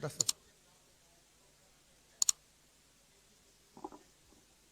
10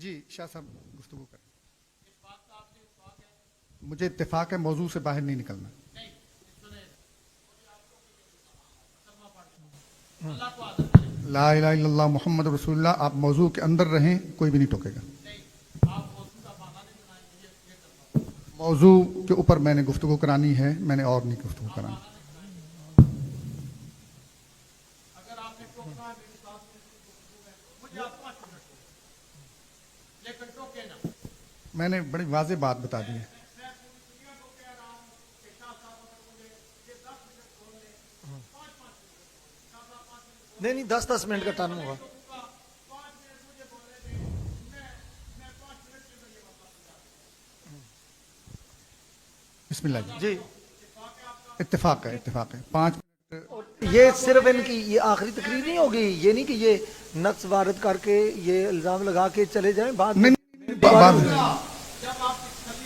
جی شاہ صاحب گفتگو کریں. مجھے اتفاق ہے موضوع سے باہر نہیں نکلنا. لا الہ الا اللہ محمد رسول اللہ. آپ موضوع کے اندر رہیں, کوئی بھی نہیں ٹوکے گا. موضوع کے اوپر میں نے گفتگو کرانی ہے, میں نے اور نہیں گفتگو کرانی. میں نے بڑی واضح بات بتا دی ہے. نہیں 10 منٹ کا ٹائم ہوگا. بسم اللہ جی اتفاق ہے, اتفاق ہے. 5 منٹ. یہ صرف ان کی یہ آخری تقریر نہیں ہوگی, یہ نہیں کہ یہ نقص وارد کر کے یہ الزام لگا کے چلے جائیں بعد میں.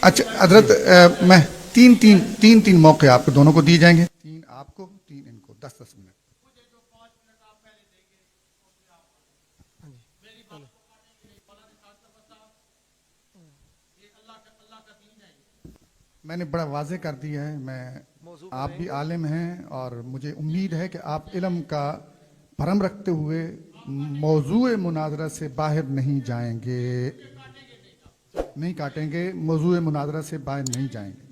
اچھا حضرت, میں تین موقع آپ کو دونوں کو دیے جائیں گے. 3 آپ کو, 3 ان کو. 10 منٹ. میں نے بڑا واضح کر دیا ہے. میں آپ بھی عالم ہیں اور مجھے امید ہے کہ آپ علم کا بھرم رکھتے ہوئے موضوع مناظرہ سے باہر نہیں جائیں گے. نہیں کاٹیں گے, موضوع مناظرہ سے باہر نہیں جائیں گے.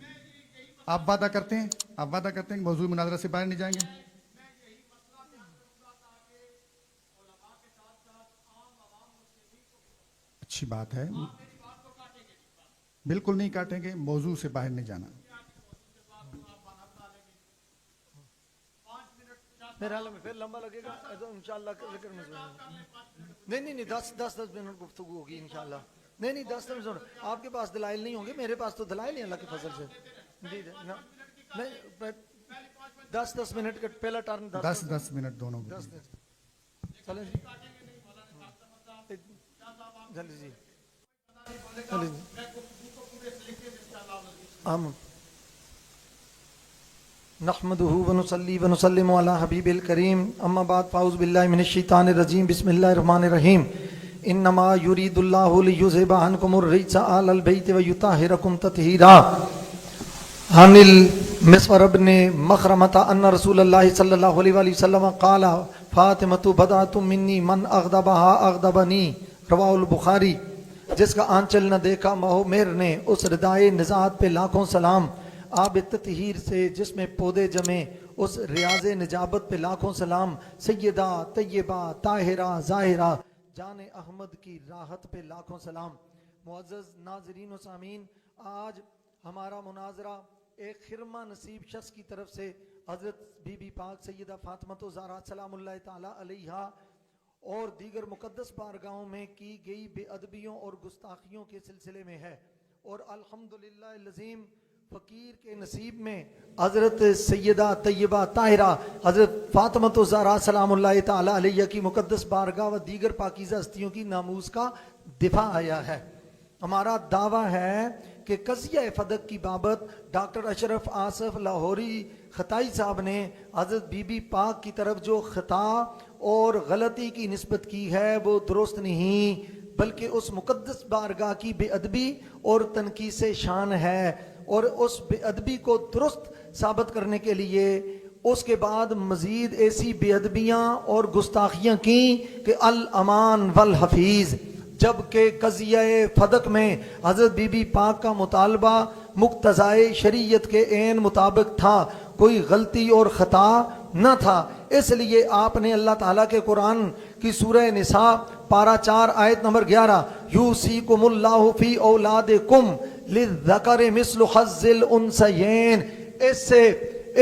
آپ وعدہ کرتے ہیں, آپ وعدہ کرتے ہیں کہ موضوع مناظرہ سے باہر نہیں جائیں گے. اچھی بات ہے, بالکل نہیں کاٹیں گے, موضوع سے باہر نہیں جانا. میرے حال میں پھر لمبا لگے گا انشاءاللہ. نہیں 10 منٹ گفتگو ہوگی انشاءاللہ. نہیں 10 منٹ. آپ کے پاس دلائل نہیں ہوں گے, میرے پاس تو دلائل ہیں اللہ کے فضل سے. جی نہیں 10 منٹ کا پہلا ٹرن. 10 منٹ دونوں کو. چلیں جی جلدی جی چلیں جی. نحمده ونصلي ونسلم على حبيب الكريم اما بعد فاعوذ بالله من الشيطان الرجيم بسم الله الرحمن الرحيم انما يريد الله ليذهب عنكم الرجس اهل البيت ويطهركم تطهيرا. عن المسور بن مخرمة ان رسول الله صلى الله عليه وسلم قال فاطمة بدعة مني من اغضبها اغضبني رواه البخاری. جس کا آنچل نہ دیکھا مہر نے اس ردائے نزاعت پہ لاکھوں سلام. آب تطہیر سے جس میں پودے جمے اس ریاض نجابت پہ لاکھوں سلام. سیدہ طیبہ طاہرہ ظاہرہ جان احمد کی راحت پہ لاکھوں سلام. معزز ناظرین و سامعین, آج ہمارا مناظرہ ایک خرمہ نصیب شخص کی طرف سے حضرت بی بی پاک سیدہ فاطمہ الزہرا سلام اللہ تعالی علیہا اور دیگر مقدس بارگاہوں میں کی گئی بے ادبیوں اور گستاخیوں کے سلسلے میں ہے. اور الحمدللہ العظیم فقیر کے نصیب میں حضرت سیدہ طیبہ طاہرہ حضرت فاطمہ الزہرا سلام اللہ تعالی علیہ کی مقدس بارگاہ و دیگر پاکیزہ ہستیوں کی ناموس کا دفاع آیا ہے. ہمارا دعویٰ ہے کہ قضیہ فدق کی بابت ڈاکٹر اشرف آصف لاہوری خطائی صاحب نے حضرت بی بی پاک کی طرف جو خطا اور غلطی کی نسبت کی ہے وہ درست نہیں, بلکہ اس مقدس بارگاہ کی بے ادبی اور تنقیص شان ہے. اور اس بے ادبی کو درست ثابت کرنے کے لیے اس کے بعد مزید ایسی بے ادبیاں اور گستاخیاں کی کہ الامان والحفیظ. جبکہ قضیہ فدق میں حضرت بی بی پاک کا مطالبہ مقتضائے شریعت کے عین مطابق تھا, کوئی غلطی اور خطا نہ تھا. اس لیے آپ نے اللہ تعالیٰ کے قرآن کی سورہ نساء پارہ 4 آیت نمبر 11 یوصیکم اللہ فی اولادکم للذکر مثل حظ الانثیین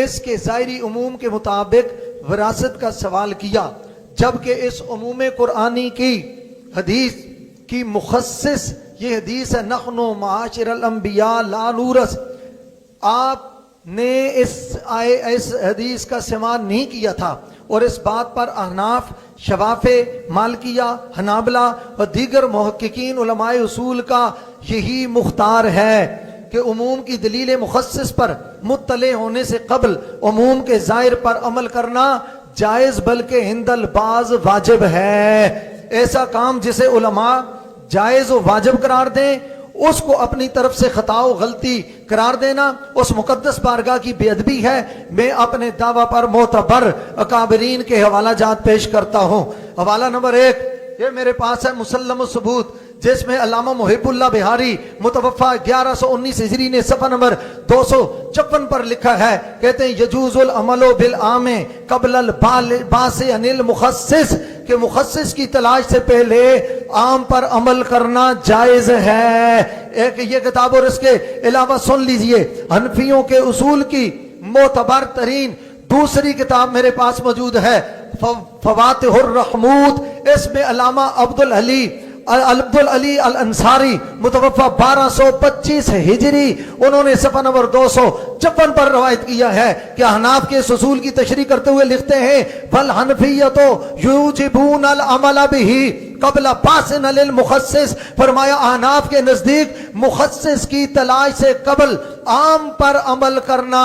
اس کے ظاہری عموم کے مطابق وراثت کا سوال کیا, جبکہ اس عموم قرآنی کی حدیث کی مخصص یہ حدیث ہے نحن معاشر الانبیاء لا نورث. آپ نے اس حدیث کا سماع نہیں کیا تھا, اور اس بات پر احناف, شوافع, مالکیہ, حنابلہ و دیگر محققین علماء اصول کا یہی مختار ہے کہ عموم کی دلیل مخصص پر مطلع ہونے سے قبل عموم کے ظاہر پر عمل کرنا جائز بلکہ ہند الباز واجب ہے. ایسا کام جسے علماء جائز و واجب قرار دیں، اس کو اپنی طرف سے خطا و غلطی قرار دینا اس مقدس بارگاہ کی بے ادبی ہے۔ میں اپنے دعویٰ پر معتبر اکابرین کے حوالہ جات پیش کرتا ہوں۔ حوالہ نمبر 1 یہ میرے پاس ہے، مسلم الثبوت، جس میں علامہ محب اللہ بہاری متوفہ 1119 ہجری نے صفحہ نمبر 256 پر لکھا ہے، کہتے ہیں یجوز العمل بالعام قبل الباس عن المخصص، کہ مخصص کی تلاش سے پہلے عام پر عمل کرنا جائز ہے۔ ایک یہ کتاب، اور اس کے علاوہ سن لیجئے حنفیوں کے اصول کی معتبر ترین دوسری کتاب میرے پاس موجود ہے، فواتح الرحمود، اس میں علامہ عبد العلی الانصاری متوفہ 1225 ہجری، انہوں نے صفحہ نمبر 256 پر روایت کیا ہے کہ احناف کے اس اصول کی تشریح کرتے ہوئے لکھتے ہیں والحنفیۃ یوجبون العمل بہ قبل باسن للمخصص، فرمایا احناف کے نزدیک مخصص کی تلاش سے قبل عام پر عمل کرنا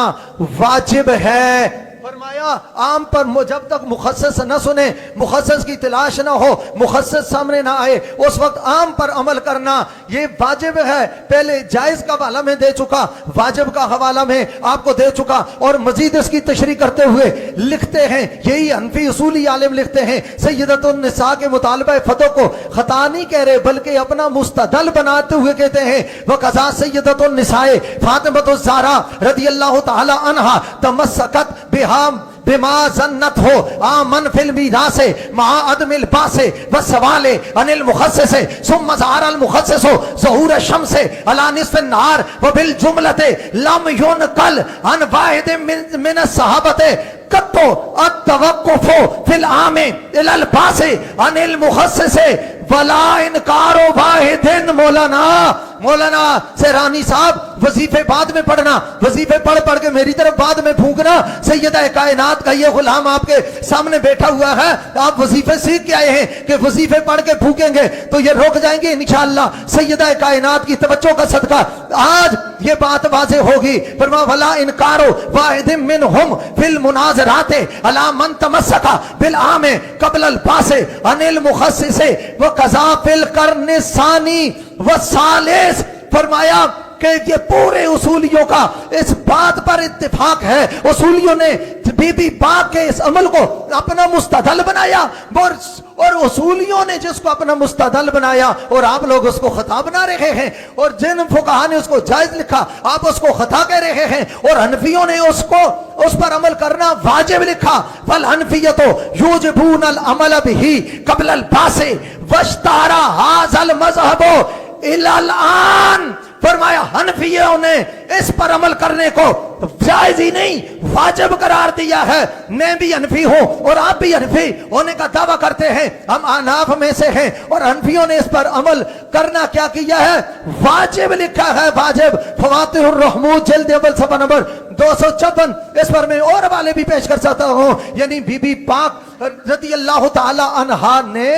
واجب ہے۔ فرمایا عام پر جب تک مخصص نہ سنے، مخصص کی تلاش نہ ہو، مخصص سامنے نہ آئے، اس وقت عام پر عمل کرنا یہ واجب ہے۔ پہلے جائز کا حوالہ میں دے چکا، واجب کا حوالہ میں آپ کو دے چکا، اور مزید اس کی تشریح کرتے ہوئے لکھتے ہیں، یہی حنفی اصولی عالم لکھتے ہیں، سیدۃ النساء کے مطالبہ فتح کو خطا نہیں کہہ رہے بلکہ اپنا مستدل بناتے ہوئے کہتے ہیں وقضا سیدۃ النساء فاطمۃ الزہرا رضی اللہ تعالی عنہا تمسکت بما ظنت ہو آمن فی المیراث مع عدم الباس والسوال عن المخصص ثم ظهر المخصص ظهور الشمس على نصف النهار وبالجملة لم ينقل عن واحد من الصحابة قط التوقف في العام الى الباس عن المخصص ولا انکار واحد۔ مولانا سہرانی صاحب وظیفے بعد میں پڑھنا، وظیفے پڑھ پڑھ کے میری طرف بعد میں پھونکنا، سیدہ کائنات کا یہ غلام آپ کے سامنے بیٹھا ہوا ہے، آپ وظیفے سیکھ کے آئے ہیں کہ وظیفے پڑھ کے پھونکیں گے تو یہ رک جائیں گے انشاءاللہ سیدہ کائنات کی توجہ کا صدقہ آج یہ بات واضح ہوگی۔ فرمایا ولا انکار واحد منہم فی المناظرات علی من تمسک بالعام قبل الباس عن المخصص وقضا فی القرن الثانی والثالث۔ فرمایا کہ یہ پورے اصولیوں کا اس بات پر اتفاق ہے، اصولیوں نے بی بی پاک کے اس عمل کو اپنا مستدل بنایا، اور اصولیوں نے جس کو اپنا مستدل بنایا اور آپ لوگ اس کو خطا بنا رہے ہیں، اور جن فقہا نے اس کو جائز لکھا آپ اس کو خطا کہہ رہے ہیں، اور حنفیوں نے اس پر عمل کرنا واجب لکھا۔ فالحنفیۃ یوجبون العمل بہ قبل الباس واشتہر ھذا المذہب الی الآن۔ فرمایا حنفیوں نے اس پر عمل کرنے کو جائز ہی نہیں واجب قرار دیا ہے۔ میں بھی حنفی ہوں اور آپ بھی حنفی ہونے کا دعویٰ کرتے ہیں، ہم احناف میں سے ہیں، اور حنفیوں نے اس پر عمل کرنا کیا کیا ہے؟ واجب لکھا ہے، واجب۔ فواتح الرحمود جلد اول صفحہ نمبر 256، اس پر میں اور والے بھی پیش کر سکتا ہوں، یعنی بی بی پاک رضی اللہ تعالی عنہا نے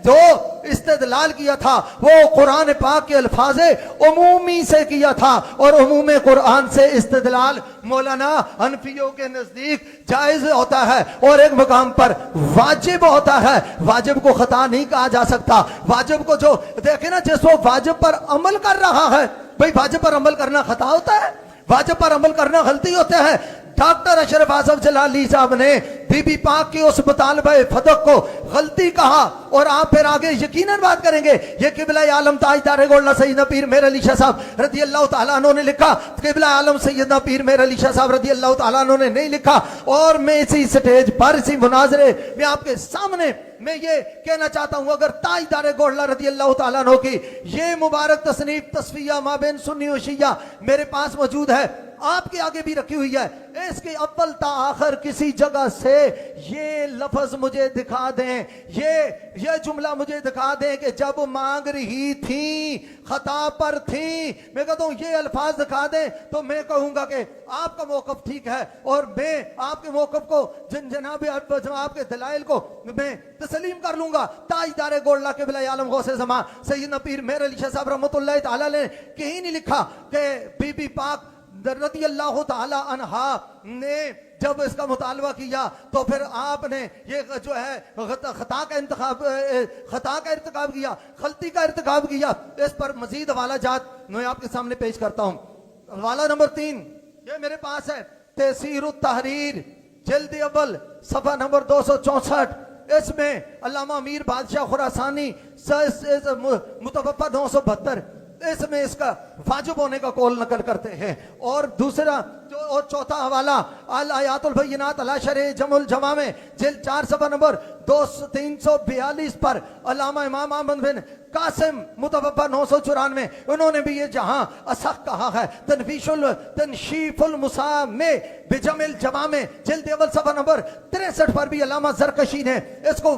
جو استدلال کیا تھا وہ قرآن پاک کے الفاظ عمومی سے کیا تھا، اور عموم قرآن سے استدلال مولانا حنفیوں کے نزدیک جائز ہوتا ہے اور ایک مقام پر واجب ہوتا ہے۔ واجب کو خطا نہیں کہا جا سکتا، واجب کو جو دیکھیں نا جس وہ واجب پر عمل کر رہا ہے، بھئی واجب پر عمل کرنا خطا ہوتا ہے، واجب پر عمل کرنا غلطی ہوتا ہے۔ ڈاکٹر اشرف اعظم جلالی صاحب نے بی بی پاک کی اس مطالبہ فتح کو غلطی کہا، اور آپ پھر آگے یقیناً بات کریں گے یہ قبلہ عالم تاجدار گولڈا سیدنا پیر مہر علی شاہ صاحب رضی اللہ تعالیٰ عنہ نے لکھا، قبلہ عالم سیدنا پیر مہر علی شاہ صاحب رضی اللہ تعالیٰ عنہ نے نہیں لکھا۔ اور میں اسی سٹیج پر اسی مناظرے میں آپ کے سامنے میں یہ کہنا چاہتا ہوں، اگر تاجدار گولڈا رضی اللہ تعالیٰ عنہ کی یہ مبارک تصنیف تصفیہ مابین سنی و شیعہ میرے پاس موجود ہے، آپ کے آگے بھی رکھی ہوئی ہے، اس کے اول تا آخر کسی جگہ سے یہ لفظ مجھے دکھا دیں، یہ جملہ مجھے دکھا دیں کہ جب مانگ رہی تھی خطا پر تھی، میں کہتا ہوں یہ الفاظ دکھا دیں تو میں کہوں گا کہ آپ کا موقف ٹھیک ہے، اور میں آپ کے موقف کو جناب آپ کے دلائل کو میں تسلیم کر لوں گا۔ تاجدار گولڈا قبلہ عالم غوث زمان سیدنا پیر مہر علی شاہ صاحب رحمۃ اللہ تعالی نے کہیں نہیں لکھا کہ بی بی پاک رضی اللہ تعالی عنہا نے جب اس کا مطالبہ کیا تو پھر آپ نے یہ جو ہے خطا کا ارتکاب کیا، غلطی کا ارتکاب کیا۔ اس پر مزید حوالہ جات میں آپ کے سامنے پیش کرتا ہوں۔ حوالہ نمبر 3 یہ میرے پاس ہے، تیسیر التحریر جلد اول صفحہ نمبر 264۔ اس میں علامہ امیر بادشاہ خراسانی متوفہ 972 اس میں اس کا واجب ہونے کا قول نقل کرتے ہیں۔ اور دوسرا اور چوتھا حوالہ الآیات البینات علی شرح جمع الجوامع جلد 4 صفحہ نمبر 342 پر علامہ امام احمد بن قاسم متوفہ 994 انہوں نے بھی یہ جہاں اصح کہا ہے۔ تنشیف المسامع بجمع الجوامع جلد اول صفحہ نمبر 63 پر بھی علامہ زرکشی نے اس کو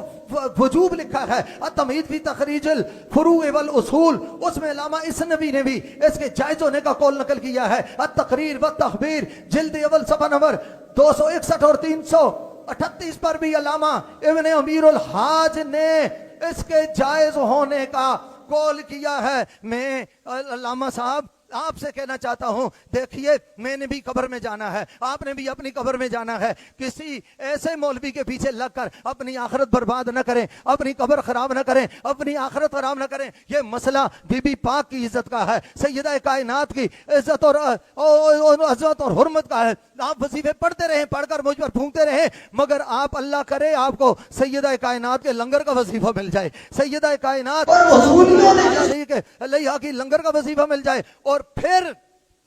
وجوب لکھا ہے۔ التمہید فی تخریج الفروع والاصول اس میں علامہ اسنوی نے بھی اس کے جائز ہونے کا قول نقل کیا ہے۔ التقریر والتخبیر جلد اول صفحہ نمبر 261 اور 338 پر بھی علامہ ابن امیر الحاج نے اس کے جائز ہونے کا قول کیا ہے۔ میں علامہ صاحب آپ سے کہنا چاہتا ہوں، دیکھیے میں نے بھی قبر میں جانا ہے، آپ نے بھی اپنی قبر میں جانا ہے۔ کسی ایسے مولوی کے پیچھے لگ کر اپنی آخرت برباد نہ کریں، اپنی قبر خراب نہ کریں، اپنی آخرت خراب نہ کریں۔ یہ مسئلہ بی بی پاک کی عزت کا ہے، سیدہ کائنات کی عزت اور عظمت اور حرمت کا ہے۔ آپ وظیفے پڑھتے رہیں، پڑھ کر مجھ پر پھونکتے رہیں، مگر آپ اللہ کرے آپ کو سیدہ کائنات کے لنگر کا وظیفہ مل جائے، سیدہ کائنات علیہ کی لنگر کا وظیفہ مل جائے، اور پھر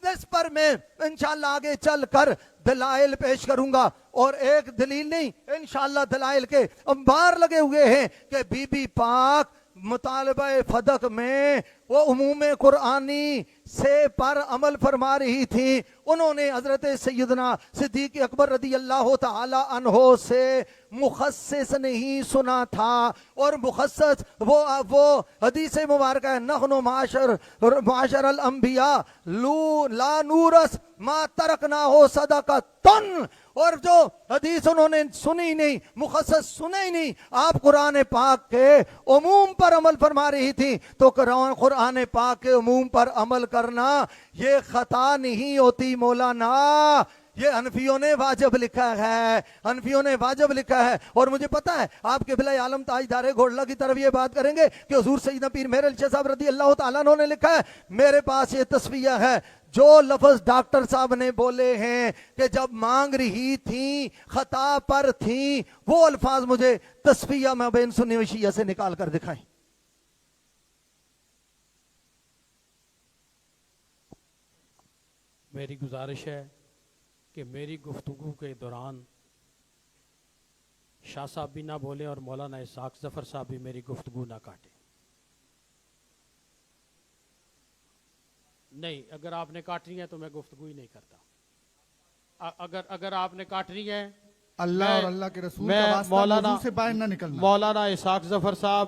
اس پر میں انشاءاللہ آگے چل کر دلائل پیش کروں گا۔ اور ایک دلیل نہیں، انشاءاللہ دلائل کے انبار لگے ہوئے ہیں کہ بی بی پاک مطالبہ فدق میں وہ عموم قرآنی سے پر عمل فرما رہی تھی۔ انہوں نے حضرت سیدنا صدیق اکبر رضی اللہ تعالی عنہ سے مخصص نہیں سنا تھا، اور مخصص وہ حدیث مبارکہ ہے، نحن معاشر الانبیاء لا نورث ما ترکناہ صدقۃ۔ اور جو حدیث انہوں نے سنی نہیں، مخصص سنے ہی نہیں، آپ قرآن پاک کے عموم پر عمل فرما رہی تھی، تو قرآن پاک کے عموم پر عمل کرنا یہ خطا نہیں ہوتی مولانا، یہ حنفیوں نے واجب لکھا ہے، حنفیوں نے واجب لکھا ہے۔ اور مجھے پتا ہے آپ کے بلائے عالم تاجدار گھوڑلا کی طرف یہ بات کریں گے کہ حضور سیدنا پیر مہر علی شاہ صاحب رضی اللہ تعالیٰ عنہ نے لکھا ہے۔ میرے پاس یہ تصفیہ ہے، جو لفظ ڈاکٹر صاحب نے بولے ہیں کہ جب مانگ رہی تھیں خطا پر تھیں، وہ الفاظ مجھے تصفیہ میں بین سنی و شیعہ سے نکال کر دکھائیں۔ میری گزارش ہے کہ میری گفتگو کے دوران شاہ صاحب بھی نہ بولیں اور مولانا اسحاق ظفر صاحب بھی میری گفتگو نہ کاٹیں۔ نہیں، اگر آپ نے کاٹنی ہے تو میں گفتگو ہی نہیں کرتا۔ اگر آپ نے کاٹنی ہے، اللہ اور اللہ کے رسول کا واسطہ موضوع سے باہر نہ نکلنا۔ مولانا اسحاق ظفر صاحب،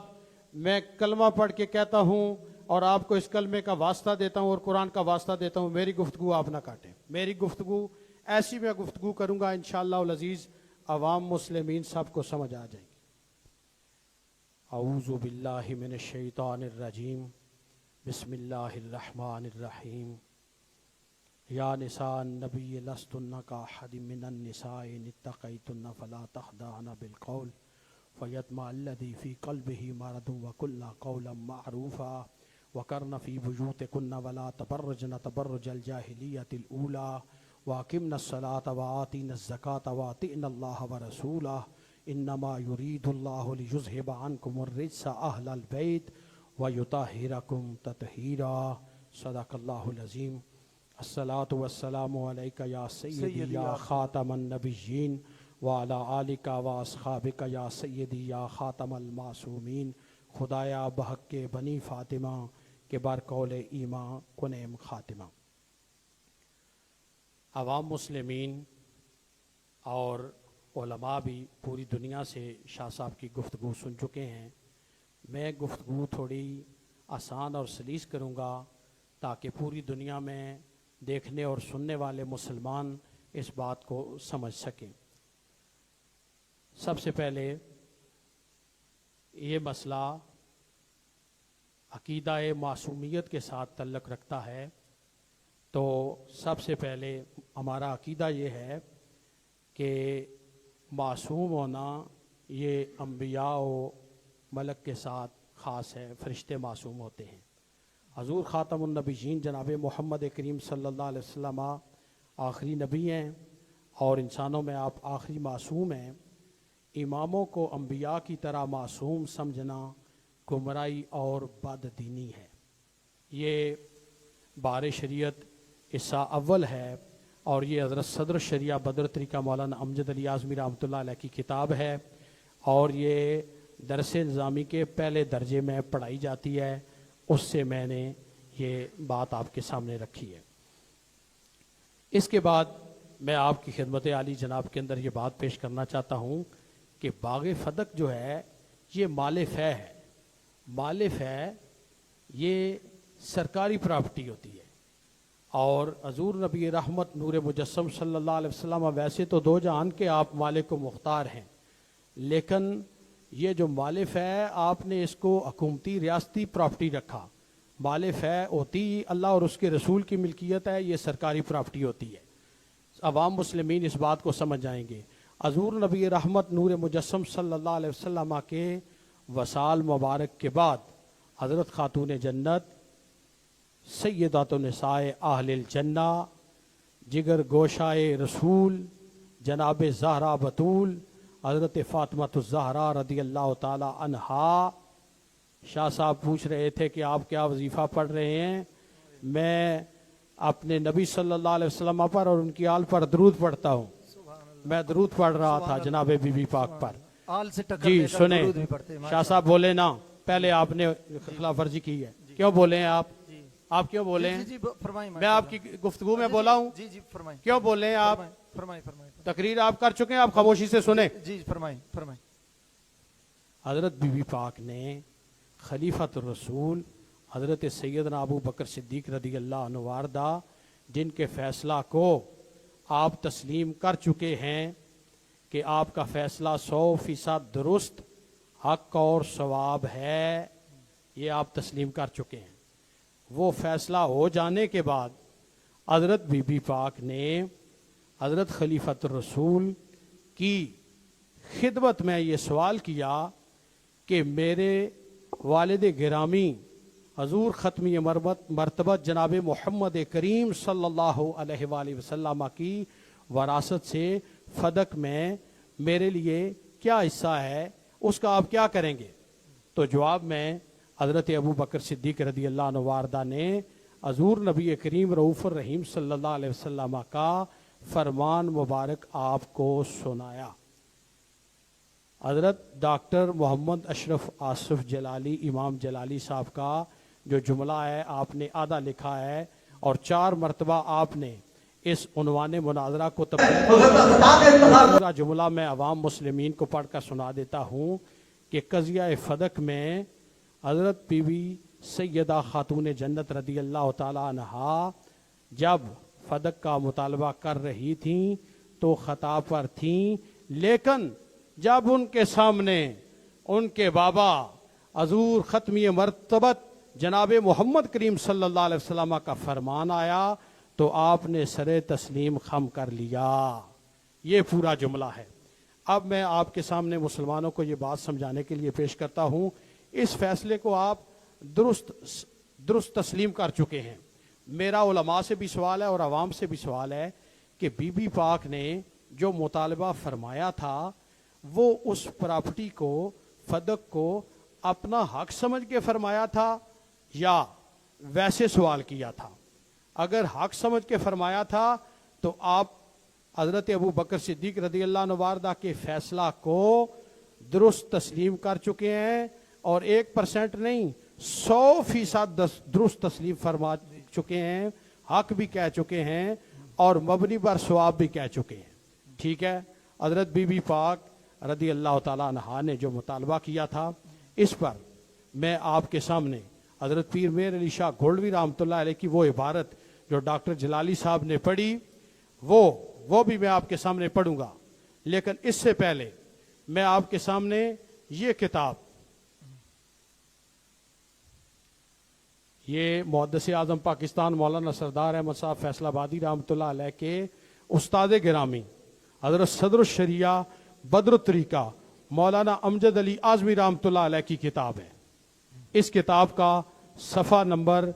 میں کلمہ پڑھ کے کہتا ہوں اور آپ کو اس کلمے کا واسطہ دیتا ہوں اور قرآن کا واسطہ دیتا ہوں، میری گفتگو آپ نہ کاٹیں۔ میری گفتگو ایسی میں گفتگو کروں گا انشاءاللہ العزیز عوام مسلمین سب کو سمجھ آ جائے گی۔ اعوذ باللہ من الشیطان الرجیم، بسم اللہ الرحمن الرحیم۔ یا نساء النبی لستن کاحد من النساء ان اتقیتن فلا تخضعن بالقول فیطمع الذی فی قلبہ مرض وقلن قولا معروفا وقرن فی بیوتکن ولا تبرجن تبرج الجاہلیۃ الاولی واقمن الصلاۃ وآتین الزکاۃ وأطعن اللہ ورسولہ انما یرید اللہ لیذہب عنکم الرجس اہل البیت وَيُطَهِّرَكُمْ تَطْهِيرًا۔ صدق اللہ العظیم۔ الصلاۃ والسلام علیکہ یا سیدی یا خاتم النبیین وعلی آلکہ واصحابکہ یا سیدی یا خاتم المعصومین۔ خدایا بحق کے بنی فاطمہ کے بارقول ایمان کنیم خاتمہ۔ عوام مسلمین اور علماء بھی پوری دنیا سے شاہ صاحب کی گفتگو سن چکے ہیں۔ میں گفتگو تھوڑی آسان اور سلیس کروں گا تاکہ پوری دنیا میں دیکھنے اور سننے والے مسلمان اس بات کو سمجھ سکیں۔ سب سے پہلے یہ مسئلہ عقیدہ معصومیت کے ساتھ تعلق رکھتا ہے، تو سب سے پہلے ہمارا عقیدہ یہ ہے کہ معصوم ہونا یہ انبیاء و ملک کے ساتھ خاص ہے، فرشتے معصوم ہوتے ہیں۔ حضور خاتم النبیین جناب محمد کریم صلی اللہ علیہ وسلم آخری نبی ہیں اور انسانوں میں آپ آخری معصوم ہیں۔ اماموں کو انبیاء کی طرح معصوم سمجھنا گمراہی اور بد دینی ہے۔ یہ بار شریعت حصہ اول ہے اور یہ حضرت صدر شریعہ بدر طریقہ مولانا امجد علی اعظمی رحمۃ اللہ علیہ کی کتاب ہے اور یہ درس نظامی کے پہلے درجے میں پڑھائی جاتی ہے، اس سے میں نے یہ بات آپ کے سامنے رکھی ہے۔ اس کے بعد میں آپ کی خدمت عالی جناب کے اندر یہ بات پیش کرنا چاہتا ہوں کہ باغ فدق جو ہے یہ مال فہ ہے۔ مال فہ یہ سرکاری پراپرٹی ہوتی ہے اور حضور نبی رحمت نور مجسم صلی اللہ علیہ وسلم ویسے تو دو جہان کے آپ مالک و مختار ہیں، لیکن یہ جو مال فہ ہے آپ نے اس کو حکومتی ریاستی پراپرٹی رکھا۔ مال فہ ہوتی اللہ اور اس کے رسول کی ملکیت ہے، یہ سرکاری پراپرٹی ہوتی ہے۔ عوام مسلمین اس بات کو سمجھ جائیں گے۔ حضور نبی رحمت نور مجسم صلی اللہ علیہ وسلم کے وصال مبارک کے بعد حضرت خاتون جنت سیدات النساء اہل الجنہ جگر گوشائے رسول جناب زہرا بطول حضرت فاطمہ الزہرا رضی اللہ تعالی عنہا۔ شاہ صاحب پوچھ رہے تھے کہ آپ کیا وظیفہ پڑھ رہے ہیں؟ میں اپنے نبی صلی اللہ علیہ وسلم پر اور ان کی آل پر درود پڑھتا ہوں۔ میں درود پڑھ رہا تھا جناب بی بی پاک پر۔ آل سے ٹکر جی لے کر سنیں، درود بھی پڑھتے ہیں۔ شاہ صاحب بولے نا، پہلے آپ نے خلاف ورزی کی ہے، کیوں بولے ہیں آپ؟ آپ کیوں بولے ہیں؟ جی فرمائیں، میں آپ کی گفتگو میں بولا ہوں، جی جی فرمائیں، کیوں بولے ہیں آپ؟ فرمائیں فرمائیں، تقریر آپ کر چکے ہیں، آپ خاموشی سے سنیں۔ جی فرمائیں فرمائیں۔ حضرت بی بی پاک نے خلیفۃ الرسول حضرت سیدنا ابو بکر صدیق رضی اللہ عنہ وارضہ جن کے فیصلہ کو آپ تسلیم کر چکے ہیں کہ آپ کا فیصلہ 100% درست، حق اور ثواب ہے، یہ آپ تسلیم کر چکے ہیں۔ وہ فیصلہ ہو جانے کے بعد حضرت بی بی پاک نے حضرت خلیفۃ الرسول کی خدمت میں یہ سوال کیا کہ میرے والد گرامی حضور ختمی مرتبت جناب محمد کریم صلی اللہ علیہ وآلہ وسلم کی وراثت سے فدق میں میرے لیے کیا حصہ ہے، اس کا آپ کیا کریں گے؟ تو جواب میں حضرت ابو بکر صدیق رضی اللہ عنہ وارضہ نے حضور نبی کریم رؤوف الرحیم صلی اللہ علیہ وسلم کا فرمان مبارک آپ کو سنایا۔ حضرت ڈاکٹر محمد اشرف آصف جلالی امام جلالی صاحب کا جو جملہ ہے آپ نے آدھا لکھا ہے اور 4 مرتبہ آپ نے اس عنوان مناظرہ کو پورا جملہ میں عوام مسلمین کو پڑھ کر سنا دیتا ہوں کہ قضیہ فدق میں حضرت بی بی سیدہ خاتون جنت رضی اللہ تعالی عنہا جب فدق کا مطالبہ کر رہی تھیں تو خطا پر تھیں، لیکن جب ان کے سامنے ان کے بابا حضور ختمی مرتبت جناب محمد کریم صلی اللہ علیہ وسلم کا فرمان آیا تو آپ نے سر تسلیم خم کر لیا۔ یہ پورا جملہ ہے۔ اب میں آپ کے سامنے مسلمانوں کو یہ بات سمجھانے کے لیے پیش کرتا ہوں، اس فیصلے کو آپ درست تسلیم کر چکے ہیں۔ میرا علماء سے بھی سوال ہے اور عوام سے بھی سوال ہے کہ بی بی پاک نے جو مطالبہ فرمایا تھا وہ اس پراپرٹی کو، فدق کو اپنا حق سمجھ کے فرمایا تھا یا ویسے سوال کیا تھا؟ اگر حق سمجھ کے فرمایا تھا تو آپ حضرت ابو بکر صدیق رضی اللہ عنہ وارضہ کے فیصلہ کو درست تسلیم کر چکے ہیں اور 1% نہیں 100% درست تسلیم فرما چکے ہیں، حق بھی کہہ چکے ہیں اور مبنی بر ثواب بھی کہہ چکے ہیں۔ ٹھیک ہے، حضرت بی بی پاک رضی اللہ تعالیٰ عنہا نے جو مطالبہ کیا تھا اس پر میں آپ کے سامنے حضرت پیر میر علی شاہ گولڈوی رحمۃ اللہ علیہ کی وہ عبارت جو ڈاکٹر جلالی صاحب نے پڑھی وہ بھی میں آپ کے سامنے پڑھوں گا، لیکن اس سے پہلے میں آپ کے سامنے یہ کتاب، یہ محدث اعظم پاکستان مولانا سردار احمد صاحب فیصل آبادی رحمۃ اللہ علیہ کے استاد گرامی حضرت صدر الشریعہ بدر الطریقہ مولانا امجد علی اعظمی رحمۃ اللہ علیہ کی کتاب ہے. اس کتاب کا صفحہ نمبر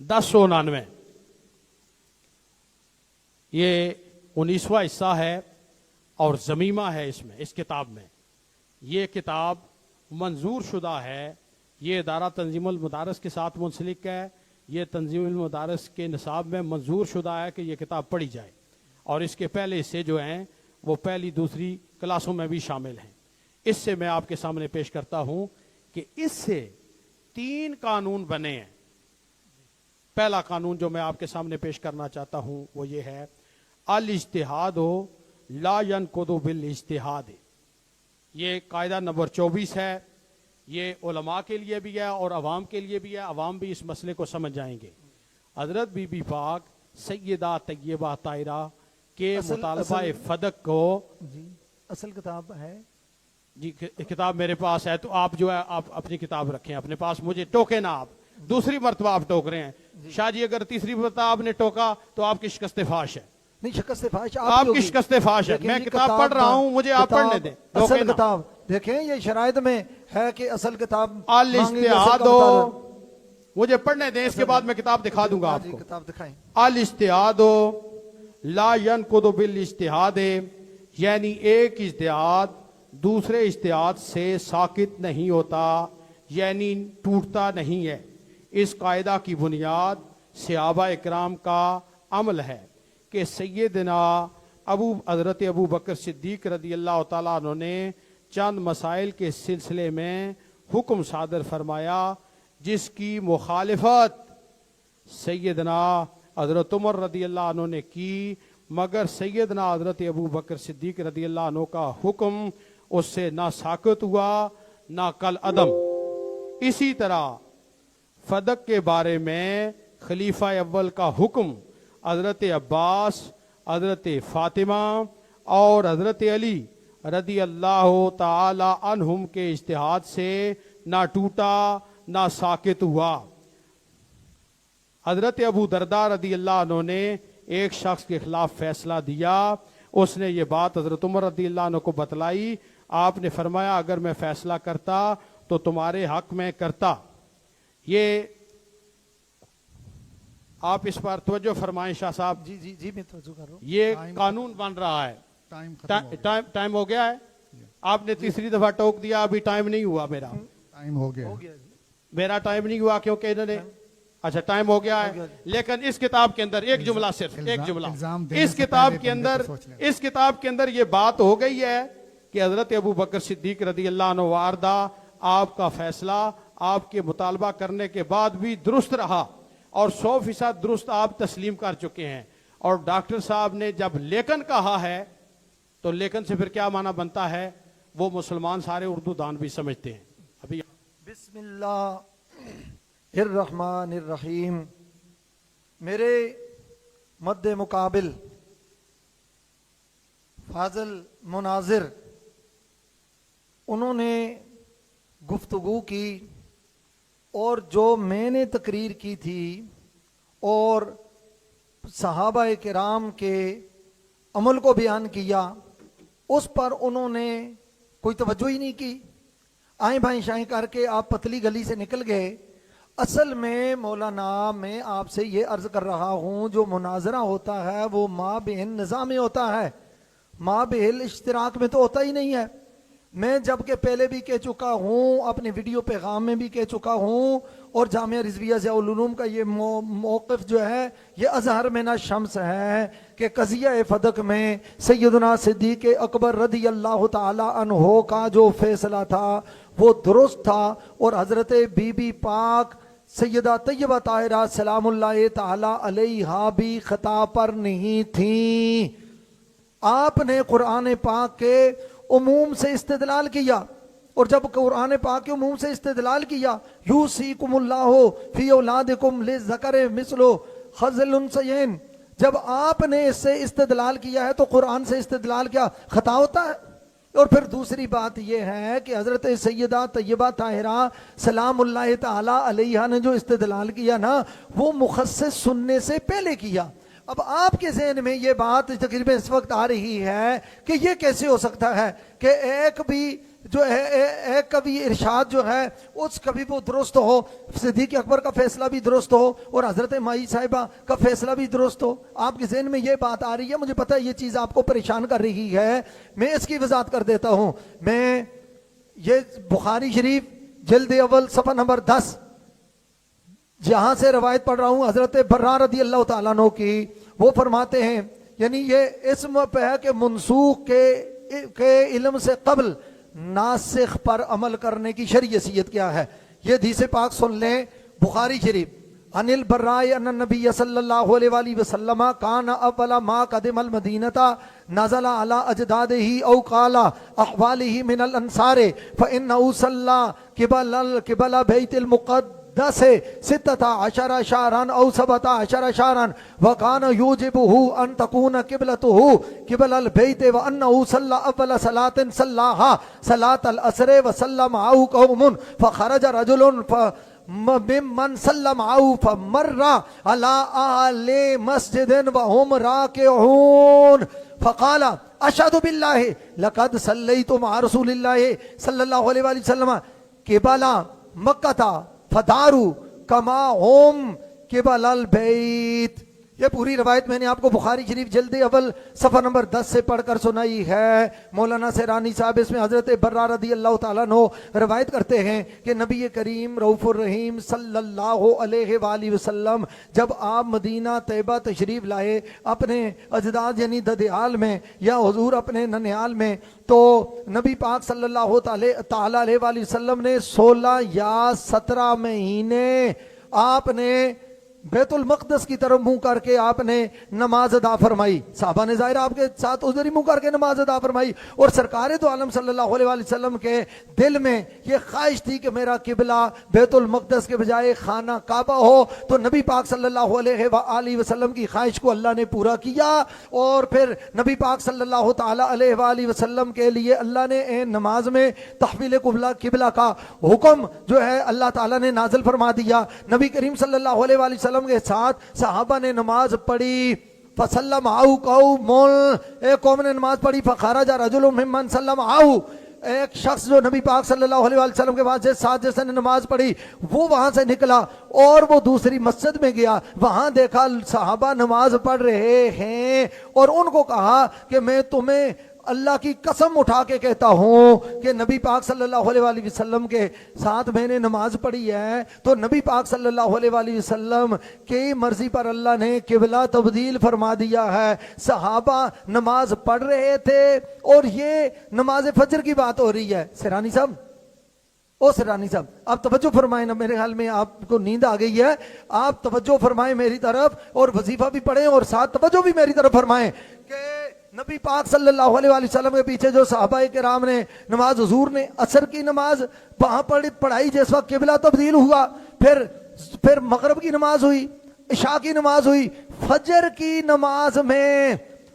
1099 یہ 19واں حصہ ہے اور ضمیمہ ہے اس کتاب میں. یہ کتاب منظور شدہ ہے. یہ ادارہ تنظیم المدارس کے ساتھ منسلک ہے. یہ تنظیم المدارس کے نصاب میں منظور شدہ ہے کہ یہ کتاب پڑھی جائے, اور اس کے پہلے حصے جو ہیں وہ پہلی دوسری کلاسوں میں بھی شامل ہیں. اس سے میں آپ کے سامنے پیش کرتا ہوں کہ اس سے 3 قانون بنے ہیں. پہلا قانون جو میں آپ کے سامنے پیش کرنا چاہتا ہوں وہ یہ ہے, الاجتہاد لا ينقض بالاجتہاد. یہ قاعدہ نمبر 24 ہے. یہ علماء کے لیے بھی ہے اور عوام کے لیے بھی ہے. عوام بھی اس مسئلے کو سمجھ جائیں گے. حضرت بی بی پاک سیدہ طیبہ طاہرہ کے مطالبہ فدق کو جی اصل کتاب ہے جی کتاب میرے پاس ہے, تو آپ جو ہے آپ اپنی کتاب رکھیں اپنے پاس, مجھے ٹوکے نہ. آپ دوسری مرتبہ آپ ٹوک رہے ہیں. شاہ جی اگر تیسری مرتبہ آپ نے ٹوکا تو آپ کی شکست فاش ہے. نہیں, شکست فاش آپ کی شکست فاش ہے. میں کتاب پڑھ رہا ہوں, مجھے آپ پڑھنے دیں. اصل کتاب دیکھیں, یہ شرائط میں ہے کہ اصل کتاب الاجتہاد مجھے پڑھنے دیں, اس کے بعد میں کتاب دکھا دوں گا آپ کو. کتاب دکھائیں. الاجتہاد لا ينقض بالاجتہاد, یعنی ایک اجتہاد دوسرے اجتہاد سے ساقط نہیں ہوتا, یعنی ٹوٹتا نہیں ہے. اس قاعدہ کی بنیاد صحابہ اکرام کا عمل ہے کہ سیدنا حضرت ابو بکر صدیق رضی اللہ تعالیٰ عنہ نے چند مسائل کے سلسلے میں حکم صادر فرمایا جس کی مخالفت سیدنا حضرت عمر رضی اللہ عنہ نے کی, مگر سیدنا حضرت ابو بکر صدیق رضی اللہ عنہ کا حکم اس سے نہ ساقط ہوا نہ کل عدم. اسی طرح فدق کے بارے میں خلیفہ اول کا حکم حضرت عباس, حضرت فاطمہ اور حضرت علی رضی اللہ تعالی عنہم کے اجتہاد سے نہ ٹوٹا نہ ساقط ہوا. حضرت ابو درداء رضی اللہ عنہ نے ایک شخص کے خلاف فیصلہ دیا. اس نے یہ بات حضرت عمر رضی اللہ عنہ کو بتلائی. آپ نے فرمایا اگر میں فیصلہ کرتا تو تمہارے حق میں کرتا. یہ آپ اس پر توجہ فرمائیں شاہ صاحب. جی جی جی میں توجہ کر رہا ہوں. یہ قانون بن رہا ہے. ٹائم ہو گیا ہے. آپ نے تیسری دفعہ ٹوک دیا, ابھی ٹائم نہیں ہوا. ٹائم ہو گیا. میرا ٹائم نہیں ہوا کیونکہ انہوں نے اچھا ٹائم ہو گیا ہے. لیکن اس کتاب کے اندر ایک جملہ, صرف ایک جملہ, اس کتاب کے اندر یہ بات ہو گئی ہے کہ حضرت ابو بکر صدیق رضی اللہ عنہ وارضہ آپ کا فیصلہ آپ کے مطالبہ کرنے کے بعد بھی درست رہا اور 100% درست آپ تسلیم کر چکے ہیں. اور ڈاکٹر صاحب نے جب لیکن کہا ہے تو لیکن سے پھر کیا معنی بنتا ہے وہ مسلمان سارے اردو دان بھی سمجھتے ہیں. ابھی بسم اللہ الرحمن الرحیم. میرے مد مقابل فاضل مناظر انہوں نے گفتگو کی اور جو میں نے تقریر کی تھی اور صحابہ کرام کے عمل کو بیان کیا اس پر انہوں نے کوئی توجہ ہی نہیں کی. آئیں بھائیں شائیں کر کے آپ پتلی گلی سے نکل گئے. اصل میں مولانا میں آپ سے یہ عرض کر رہا ہوں جو مناظرہ ہوتا ہے وہ ما بین نظام میں ہوتا ہے, ما بہل اشتراک میں تو ہوتا ہی نہیں ہے. میں جبکہ پہلے بھی کہہ چکا ہوں, اپنے ویڈیو پیغام میں بھی کہہ چکا ہوں, اور جامعہ رضویہ ضیاء العلوم کا یہ موقف جو ہے یہ اظہر من الشمس ہے کہ قضیہ فدق میں سیدنا صدیق اکبر رضی اللہ تعالی عنہ کا جو فیصلہ تھا وہ درست تھا, اور حضرت بی بی پاک سیدہ طیبہ طاہرہ سلام اللہ تعالی علیہا بھی خطا پر نہیں تھیں. آپ نے قرآن پاک کے عموم سے استدلال کیا, اور جب قرآن پاک کے عموم سے استدلال کیا یوصیکم اللہ فی اولادکم للذکر مثل حظ الانثیین, جب آپ نے اس سے استدلال کیا ہے تو قرآن سے استدلال کیا خطا ہوتا ہے؟ اور پھر دوسری بات یہ ہے کہ حضرت سیدہ طیبہ طاہرہ سلام اللہ تعالی علیہا نے جو استدلال کیا نا وہ مخصص سننے سے پہلے کیا. اب آپ کے ذہن میں یہ بات تقریباً اس وقت آ رہی ہے کہ یہ کیسے ہو سکتا ہے کہ ایک بھی جو ہے ایک کبھی ارشاد جو ہے اس کبھی وہ درست ہو, صدیق اکبر کا فیصلہ بھی درست ہو اور حضرت مائی صاحبہ کا فیصلہ بھی درست ہو. آپ کے ذہن میں یہ بات آ رہی ہے, مجھے پتہ ہے یہ چیز آپ کو پریشان کر رہی ہے, میں اس کی وضاحت کر دیتا ہوں. میں یہ بخاری شریف جلد اول صفحہ نمبر 10 جہاں سے روایت پڑھ رہا ہوں حضرت برہ رضی اللہ تعالیٰ عنہ کی, وہ فرماتے ہیں یعنی یہ اسم پہ ہے کہ منسوخ کے علم سے قبل ناسخ پر عمل کرنے کی شرعی حیثیت کیا ہے. یہ حدیث پاک سن لیں, بخاری شریف عن البراء ان النبی صلی اللہ علیہ وآلہ وسلم کان اول ما قدم المدینہ نزل علی اجدادہ او قال احوالہ من الانصار فانه صلی قبل بیت المقدس 16 شهرا او 17 شهرا وكان يوجبه ان تكون قبلته قبل البيت وانه صلى اول صلاه صلاها صلاه العصر وسلم معه قوم فخرج رجل ممن سلم معه فمر على اهل مسجد وهم راكعون فقال اشهد بالله لقد صليت مع رسول الله صلى الله عليه وسلم قبل مکہ فدارو کما ہوم قبل البیت. یہ پوری روایت میں نے آپ کو بخاری شریف جلد اول صفحہ نمبر 10 سے پڑھ کر سنائی ہے. مولانا سیرانی صاحب اس میں حضرت برہ رضی اللہ تعالیٰ عنہ روایت کرتے ہیں کہ نبی کریم رؤوف الرحیم صلی اللہ علیہ وآلہ وسلم جب آپ مدینہ طیبہ تشریف لائے اپنے اجداد یعنی ددیال میں یا حضور اپنے ننیال میں, تو نبی پاک صلی اللہ تعالی علیہ وآلہ وسلم نے 16 یا 17 مہینے آپ نے بیت المقدس کی طرف منہ کر کے آپ نے نماز ادا فرمائی. صحابہ نے ظاہر آپ کے ساتھ ادھر ہی منہ کر کے نماز ادا فرمائی, اور سرکار دو عالم صلی اللہ علیہ وآلہ وسلم کے دل میں یہ خواہش تھی کہ میرا قبلہ بیت المقدس کے بجائے خانہ کعبہ ہو. تو نبی پاک صلی اللہ علیہ وآلہ وسلم کی خواہش کو اللہ نے پورا کیا, اور پھر نبی پاک صلی اللہ تعالی علیہ وآلہ وسلم کے لیے اللہ نے نماز میں تحویل قبلہ کا حکم جو ہے اللہ تعالیٰ نے نازل فرما دیا. نبی کریم صلی اللہ علیہ وآلہ وسلم کے ساتھ صحابہ نے نماز پڑھی, فسلم آؤ قوم, ایک قوم نے نماز پڑھی, فخرج رجل ممن سلم آؤ, ایک شخص جو نبی پاک صلی اللہ علیہ وسلم کے بعد ساتھ جیسے نے نماز پڑھی وہ وہاں سے نکلا اور وہ دوسری مسجد میں گیا, وہاں دیکھا صحابہ نماز پڑھ رہے ہیں اور ان کو کہا کہ میں تمہیں اللہ کی قسم اٹھا کے کہتا ہوں کہ نبی پاک صلی اللہ علیہ وآلہ وسلم کے ساتھ میں نے نماز پڑھی ہے. تو نبی پاک صلی اللہ علیہ وآلہ وسلم کی مرضی پر اللہ نے قبلہ تبدیل فرما دیا ہے. صحابہ نماز پڑھ رہے تھے اور یہ نماز فجر کی بات ہو رہی ہے. سیرانی صاحب آپ توجہ فرمائیں نا, میرے خیال میں آپ کو نیند آ گئی ہے, آپ توجہ فرمائیں میری طرف اور وظیفہ بھی پڑھیں اور ساتھ توجہ بھی میری طرف فرمائیں کہ نبی پاک صلی اللہ علیہ وآلہ وسلم کے پیچھے جو صحابہ کرام نے نماز, حضور نے عصر کی نماز وہاں پڑھائی جس وقت قبلہ تبدیل ہوا, پھر مغرب کی نماز ہوئی, عشاء کی نماز ہوئی, فجر کی نماز میں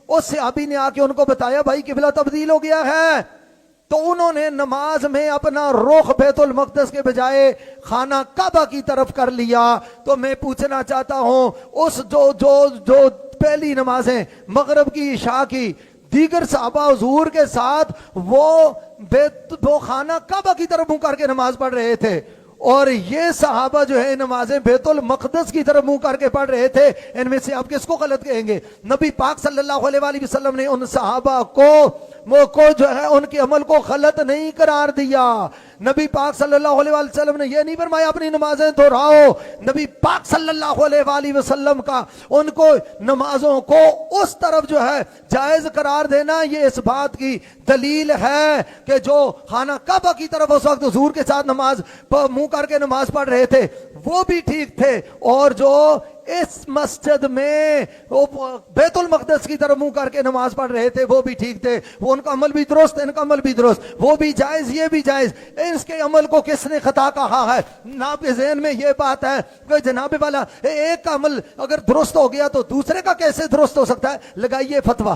اس صحابی نے آ کے ان کو بتایا بھائی قبلہ تبدیل ہو گیا ہے. تو انہوں نے نماز میں اپنا رخ بیت المقدس کے بجائے خانہ کعبہ کی طرف کر لیا. تو میں پوچھنا چاہتا ہوں اس جو پہلی نمازیں مغرب کی عشاء کی دیگر صحابہ حضور کے ساتھ وہ خانہ کعبہ کی طرف منہ کر کے نماز پڑھ رہے تھے, اور یہ صحابہ جو ہے نمازیں بیت المقدس کی طرف منہ کر کے پڑھ رہے تھے. ان میں سے آپ کس کو غلط کہیں گے؟ نبی پاک صلی اللہ علیہ وآلہ وسلم نے ان صحابہ کو جو ہے ان کے عمل کو غلط نہیں قرار دیا. نبی پاک صلی اللہ علیہ وآلہ وسلم نے یہ نہیں فرمایا اپنی نمازیں دہراؤ. نبی پاک صلی اللہ علیہ وآلہ وسلم کا ان کو نمازوں کو اس طرف جو ہے جائز قرار دینا یہ اس بات کی دلیل ہے کہ جو خانہ کعبہ کی طرف اس وقت حضور کے ساتھ نماز منہ کر کے نماز پڑھ رہے تھے وہ بھی ٹھیک تھے, اور جو اس مسجد میں بیت المقدس کی طرف منہ کر کے نماز پڑھ رہے تھے وہ بھی ٹھیک تھے. وہ ان کا عمل بھی درست, ان کا عمل بھی درست, وہ بھی جائز یہ بھی جائز. اس کے عمل کو کس نے خطا کہا ہے؟ آپ کے ذہن میں یہ بات ہے کہ جناب والا ایک کا عمل اگر درست ہو گیا تو دوسرے کا کیسے درست ہو سکتا ہے؟ لگائیے فتویٰ.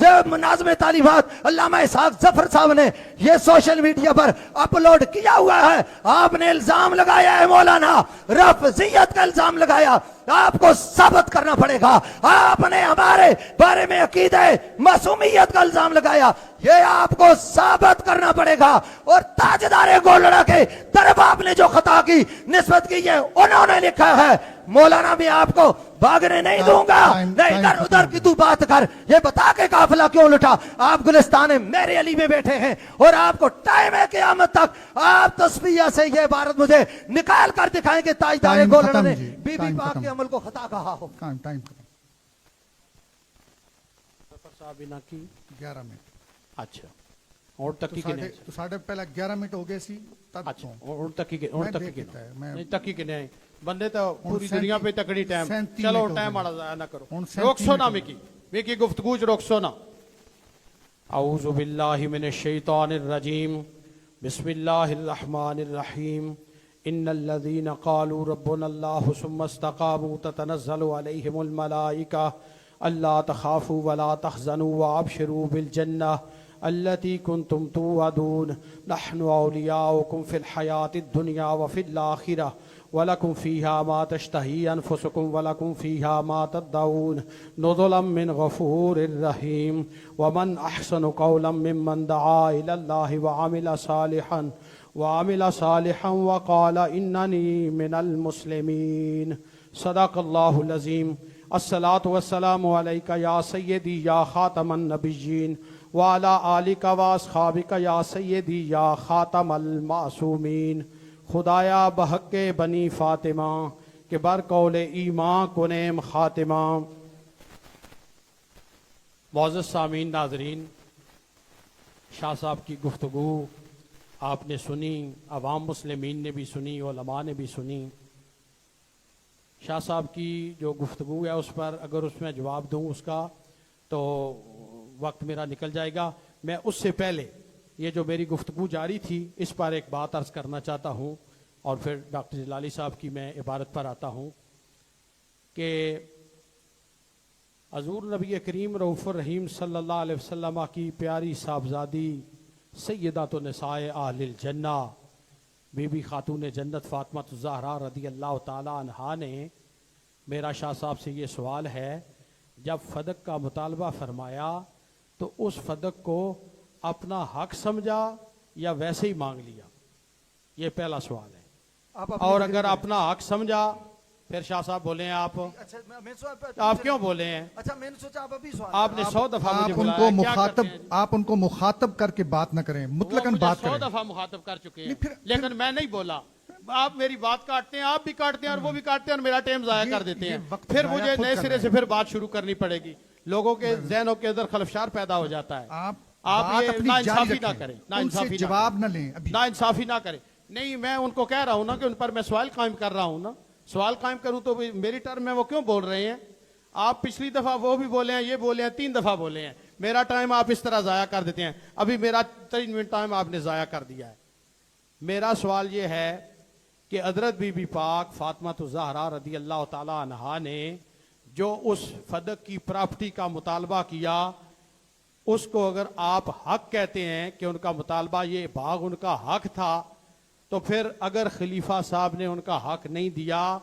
یہ ناظم تعلیمات علامہ اسحاق ظفر صاحب نے یہ سوشل میڈیا پر اپلوڈ کیا ہوا ہے. آپ نے الزام لگایا ہے مولانا, رافضیت کا الزام لگایا. آپ کو ثابت کرنا پڑے گا. آپ نے ہمارے بارے میں عقیدہ معصومیت کا الزام لگایا, یہ آپ کو ثابت کرنا پڑے گا. اور تاجدار گولڑا کے طرف آپ نے جو خطا کی نسبت کی یہ انہوں نے لکھا ہے. مولانا بھی آپ کو بھاگنے نہیں دوں گا. نہیں ادھر ادھر کی تو بات کر, یہ بتا کے قافلہ کیوں لٹا. آپ گلستان میرے علی میں بیٹھے ہیں اور آپ کو ٹائم ہے قیامت تک آپ تسبیح سے یہ عبارت مجھے نکال کر دکھائیں کہ تاجدار ٹائم گولڑا ختم نے جی، بی بی ٹائم پاک ختم. کے عمل کو خطا کہا ہو. ٹائم ختم. صاحب نہ کی 11 منٹ اچھا اور تک کی کنے تو ساڑھے پہلا 11 منٹ ہو گئے سی تب اچھا تو اور تک کی اور میں تک دیکھ کی لیتا ہے, میں نہیں تک کی کنے بندے تو پوری سینتی- دنیا پہ تکڑی ٹائم سینتی چلو منٹ ہو ٹائم گئے. آڑا ضائع نہ کرو ان سینتی روک سو منٹ نا ہو مکی ویکی گفتگو چ روک سو نا. اعوذ باللہ من الشیطان الرجیم بسم اللہ الرحمن الرحیم ان الذين قالوا ربنا الله ثم استقاموا تتنزل عليهم الملائكة الا تخافوا ولا تحزنوا وابشروا بالجنة التي كنتم توعدون نحن أولياؤكم في الحياة الدنيا وفي الآخرة ولكم فيها ما تشتهي أنفسكم ولكم فيها ما تدعون نزلا من غفور رحيم ومن أحسن قولا ممن دعا إلى الله وعمل صالحا وقال إنني من المسلمين. صدق الله العظيم. الصلاة والسلام عليك يا سيدي يا خاتم النبيين وعلى آلك واصحابك يا سيدي يا خاتم المعصومين. خدایا بحق بنی فاطمہ کہ بر قول ایمان کنیم خاتمہ. معزز سامعین ناظرین, شاہ صاحب کی گفتگو آپ نے سنی, عوام مسلمین نے بھی سنی, علماء نے بھی سنی. شاہ صاحب کی جو گفتگو ہے اس پر اگر اس میں جواب دوں اس کا تو وقت میرا نکل جائے گا. میں اس سے پہلے یہ جو میری گفتگو جاری تھی اس پر ایک بات عرض کرنا چاہتا ہوں اور پھر ڈاکٹر جلالی صاحب کی میں عبارت پر آتا ہوں کہ حضور نبی کریم رؤوف الرحیم صلی اللہ علیہ وسلم کی پیاری صاحبزادی سیدۃ النساء اہل الجنہ بی بی خاتون جنت فاطمہ الزہرا رضی اللہ تعالی عنہا نے میرا شاہ صاحب سے یہ سوال ہے, جب فدق کا مطالبہ فرمایا تو اس فدق کو اپنا حق سمجھا یا ویسے ہی مانگ لیا؟ یہ پہلا سوال ہے. اور اگر اپنا حق سمجھا پھر شاہ صاحب بولے ہیں آپ کیوں بولے ہیں؟ اچھا میں نے سوچا آپ ابھی سوال آپ نے 100 دفعہ مجھے آپ ان بلایا کو کیا کرتے ہیں؟ آپ ان کو مخاطب کر کے بات نہ کریں, مطلقاً بات 100 کریں. دفعہ مخاطب کر چکے ہیں نہیں پھر- لیکن میں نہیں بولا. آپ میری بات کاٹتے ہیں, آپ بھی کاٹتے ہیں اور وہ بھی کاٹتے ہیں اور میرا ٹائم ضائع کر دیتے یہ ہیں. وقت پھر ضائع مجھے خود نئے کر سرے رہے سے ہیں. پھر بات شروع کرنی پڑے گی. لوگوں کے ذہنوں کے اندر خلفشار پیدا ہو جاتا ہے. آپ آپ بات یہ اپنی نا جاری انصافی نہ رکھیں, کریں, نا ان انصافی سے نہ جواب کریں. نہ لیں ابھی. نا انصافی نہ کریں. نہیں, میں ان کو کہہ رہا ہوں نا کہ ان پر میں سوال قائم کر رہا ہوں نا. سوال قائم کروں تو میری ٹرم میں وہ کیوں بول رہے ہیں؟ آپ پچھلی دفعہ وہ بھی بولے ہیں, یہ بولے ہیں, 3 دفعہ بولے ہیں. میرا ٹائم آپ اس طرح ضائع کر دیتے ہیں. ابھی میرا 3 منٹ ٹائم آپ نے ضائع کر دیا ہے. میرا سوال یہ ہے کہ حضرت بی بی پاک فاطمہ الزہرا رضی اللہ تعالی عنہا نے جو اس فدق کی پراپرٹی کا مطالبہ کیا, اس کو اگر آپ حق کہتے ہیں کہ ان کا مطالبہ یہ باغ ان کا حق تھا, تو پھر اگر خلیفہ صاحب نے ان کا حق نہیں دیا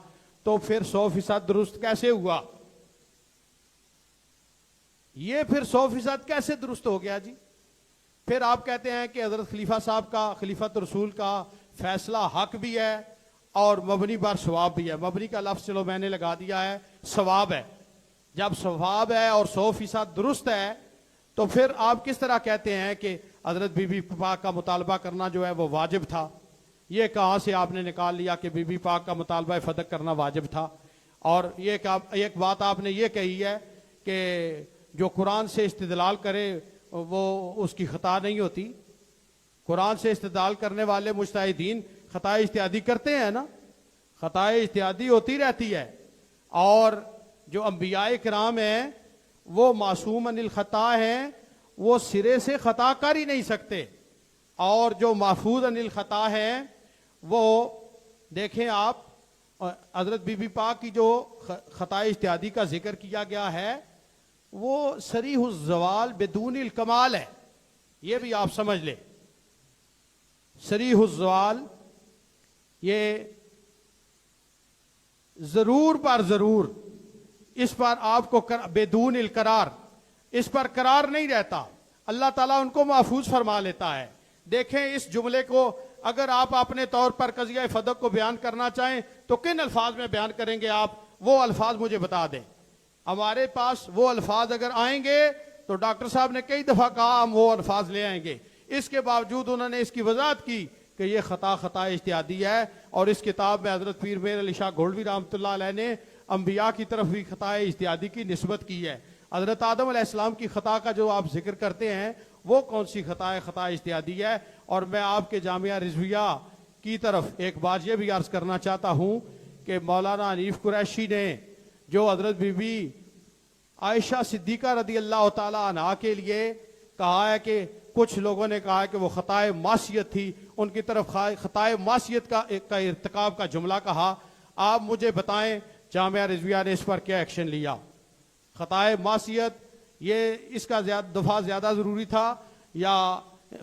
تو پھر 100% درست کیسے ہوا؟ یہ پھر 100% کیسے درست ہو گیا جی؟ پھر آپ کہتے ہیں کہ حضرت خلیفہ صاحب کا, خلیفۃ رسول کا فیصلہ حق بھی ہے اور مبنی بر ثواب بھی ہے. مبنی کا لفظ چلو میں نے لگا دیا ہے, ثواب ہے. جب ثواب ہے اور 100% درست ہے تو پھر آپ کس طرح کہتے ہیں کہ حضرت بی بی پاک کا مطالبہ کرنا جو ہے وہ واجب تھا؟ یہ کہاں سے آپ نے نکال لیا کہ بی بی پاک کا مطالبہ فدق کرنا واجب تھا؟ اور یہ ایک بات آپ نے یہ کہی ہے کہ جو قرآن سے استدلال کرے وہ اس کی خطا نہیں ہوتی. قرآن سے استدلال کرنے والے مجتہدین خطائے اجتہادی کرتے ہیں نا, خطائے اجتہادی ہوتی رہتی ہے. اور جو انبیاء کرام ہیں وہ معصوم عن الخطا ہیں, وہ سرے سے خطا کر ہی نہیں سکتے. اور جو محفوظ عن الخطا ہیں وہ دیکھیں آپ, حضرت بی بی پاک کی جو خطائے اجتہادی کا ذکر کیا گیا ہے وہ صریح الزوال بدون الکمال ہے، یہ بھی آپ سمجھ لیں. صریح الزوال یہ ضرور پر ضرور، اس پر آپ کو بدون القرار، اس پر قرار نہیں رہتا. اللہ تعالیٰ ان کو محفوظ فرما لیتا ہے. دیکھیں اس جملے کو اگر آپ اپنے طور پر قضیہ فدق کو بیان کرنا چاہیں تو کن الفاظ میں بیان کریں گے آپ؟ وہ الفاظ مجھے بتا دیں. ہمارے پاس وہ الفاظ اگر آئیں گے تو ڈاکٹر صاحب نے کئی دفعہ کہا ہم وہ الفاظ لے آئیں گے. اس کے باوجود انہوں نے اس کی وضاحت کی کہ یہ خطا اجتہادی ہے. اور اس کتاب میں حضرت پیر میر علی شاہ گولوی رحمۃ اللہ علیہ نے انبیاء کی طرف بھی خطا اجتہادی کی نسبت کی ہے. حضرت آدم علیہ السلام کی خطا کا جو آپ ذکر کرتے ہیں وہ کون سی خطا اجتہادی ہے؟ اور میں آپ کے جامعہ رضویہ کی طرف ایک بات یہ بھی عرض کرنا چاہتا ہوں کہ مولانا حنیف قریشی نے جو حضرت بی بی عائشہ صدیقہ رضی اللہ تعالی عنہا کے لیے کہا ہے کہ کچھ لوگوں نے کہا ہے کہ وہ خطائے معصیت تھی، ان کی طرف خطائے معصیت کا ارتکاب کا جملہ کہا. آپ مجھے بتائیں جامعہ رضویہ نے اس پر کیا ایکشن لیا؟ خطائے معصیت یہ اس کا دفعہ زیادہ ضروری تھا یا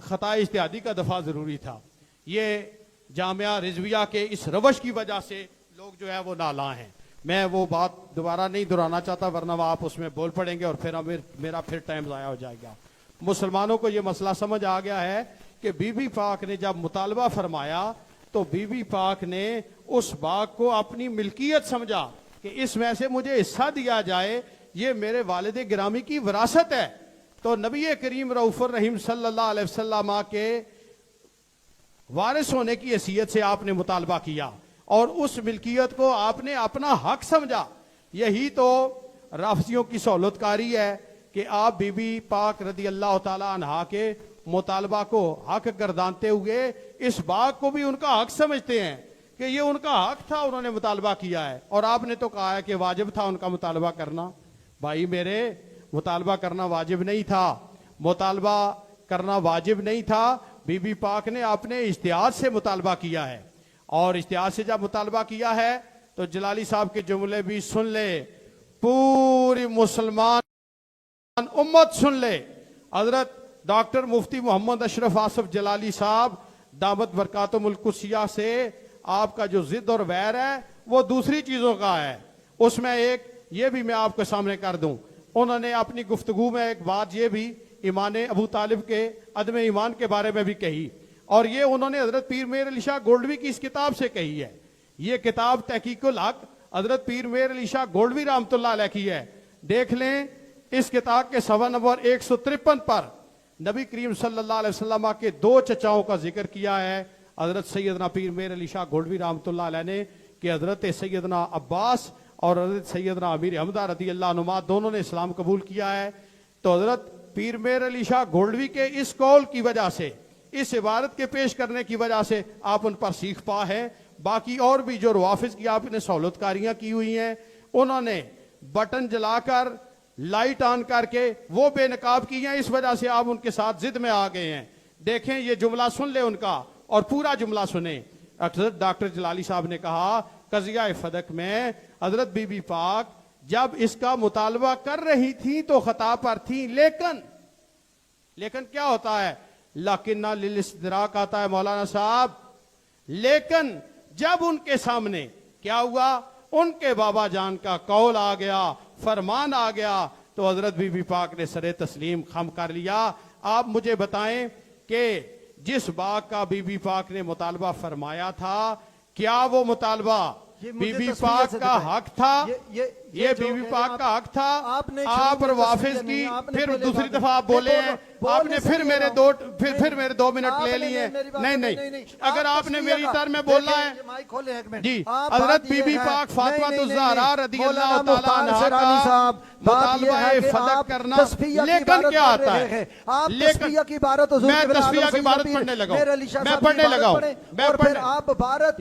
خطائے اجتہادی کا دفعہ ضروری تھا؟ یہ جامعہ رضویہ کے اس روش کی وجہ سے لوگ جو ہے وہ نالاں ہیں. میں وہ بات دوبارہ نہیں دہرانا چاہتا ورنہ آپ اس میں بول پڑیں گے اور پھر میرا پھر ٹائم ضائع ہو جائے گا. مسلمانوں کو یہ مسئلہ سمجھ آ گیا ہے کہ بی بی پاک نے جب مطالبہ فرمایا تو بی بی پاک نے اس باغ کو اپنی ملکیت سمجھا کہ اس میں سے مجھے حصہ دیا جائے، یہ میرے والد گرامی کی وراثت ہے. تو نبی کریم رؤوف الرحیم صلی اللہ علیہ وسلم کے وارث ہونے کی حیثیت سے آپ نے مطالبہ کیا اور اس ملکیت کو آپ نے اپنا حق سمجھا. یہی تو رافضیوں کی سہولت کاری ہے کہ آپ بی بی پاک رضی اللہ تعالی عنہا کے مطالبہ کو حق گردانتے ہوئے اس باغ کو بھی ان کا حق سمجھتے ہیں کہ یہ ان کا حق تھا، انہوں نے مطالبہ کیا ہے. اور آپ نے تو کہا ہے کہ واجب تھا ان کا مطالبہ کرنا. بھائی میرے، مطالبہ کرنا واجب نہیں تھا، مطالبہ کرنا واجب نہیں تھا. بی بی پاک نے اپنے اجتہاد سے مطالبہ کیا ہے اور اجتہاد سے جب مطالبہ کیا ہے تو جلالی صاحب کے جملے بھی سن لے، پوری مسلمان امت سن لے. حضرت ڈاکٹر مفتی محمد اشرف آصف جلالی صاحب دامت برکاتہم القدسیہ سے آپ کا جو ضد اور ویر ہے وہ دوسری چیزوں کا ہے. اس میں ایک یہ بھی میں آپ کے سامنے کر دوں، انہوں نے اپنی گفتگو میں ایک بات یہ بھی ایمان ابو طالب کے عدم ایمان کے بارے میں بھی کہی، اور یہ انہوں نے حضرت پیر میر علی شاہ گولوی کی اس کتاب سے کہی ہے. یہ کتاب تحقیق الحق حضرت پیر میر علی شاہ گولوی رحمۃ اللہ علیہ کی ہے. دیکھ لیں اس کتاب کے صفحہ نمبر 153 پر نبی کریم صلی اللہ علیہ وسلم کے دو چچاؤں کا ذکر کیا ہے حضرت سیدنا پیر میر علی شاہ گولوی رحمۃ اللہ علیہ نے کہ حضرت سیدنا عباس اور حضرت سیدنا امیر حمزہ رضی اللہ عنہما دونوں نے اسلام قبول کیا ہے. تو حضرت پیر میر علی شاہ گولوی کے اس قول کی وجہ سے، اس عبارت کے پیش کرنے کی وجہ سے آپ ان پر سیکھ پا ہے. باقی اور بھی جو روافظ کی آپ نے سہولت کاریاں کی ہوئی ہیں، انہوں نے بٹن جلا کر لائٹ آن کر کے وہ بے نقاب کی ہیں، اس وجہ سے آپ ان کے ساتھ ضد میں آ گئے ہیں. دیکھیں یہ جملہ سن لے ان کا اور پورا جملہ سنیں. ڈاکٹر جلالی صاحب نے کہا قضیہ فدق میں حضرت بی بی پاک جب اس کا مطالبہ کر رہی تھی تو خطا پر تھی، لیکن کیا ہوتا ہے؟ لیکن للاستدراک آتا ہے مولانا صاحب. لیکن جب ان کے سامنے کیا ہوا؟ ان کے بابا جان کا قول آ گیا، فرمان آ گیا تو حضرت بی بی پاک نے سر تسلیم خم کر لیا. آپ مجھے بتائیں کہ جس باغ کا بی بی پاک نے مطالبہ فرمایا تھا، کیا وہ مطالبہ بی بی پاک کا حق تھا؟ یہ بی بی پاک کا حق تھا. آپ روافظ کی پھر دوسری دفعہ آپ بولے ہیں، آپ نے پھر میرے 2 منٹ لے لیے. نہیں، اگر آپ نے میری طرح میں بولنا ہے جی. حضرت بی بی پاک فاطمہ الزہرا رضی اللہ تعالی عنہا کا مطالبہ فدق کرنا، لیکن کیا آتا ہے؟ لیکن میں تصفیہ کی عبارت پڑھنے لگا ہوں، میں پڑھنے لگا ہوں، اور پھر آپ عبارت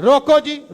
روکو جی،